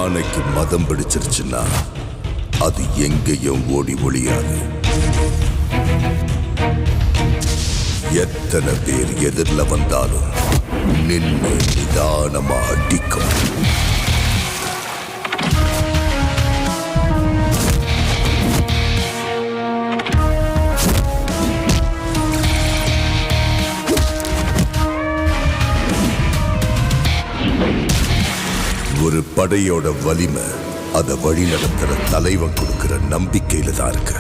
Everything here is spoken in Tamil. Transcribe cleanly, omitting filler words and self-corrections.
யானைக்கு மதம் பிடிச்சிருச்சுன்னா அது எங்கேயும் ஓடி ஒளியாது. எத்தனை பேர் எதிரில் வந்தாலும் நின்று நிதானமா அடிக்கும். ஒரு படையோட வலிமை அதை வழி நடத்துற தலைவன் கொடுக்கிற நம்பிக்கையில தான் இருக்கு.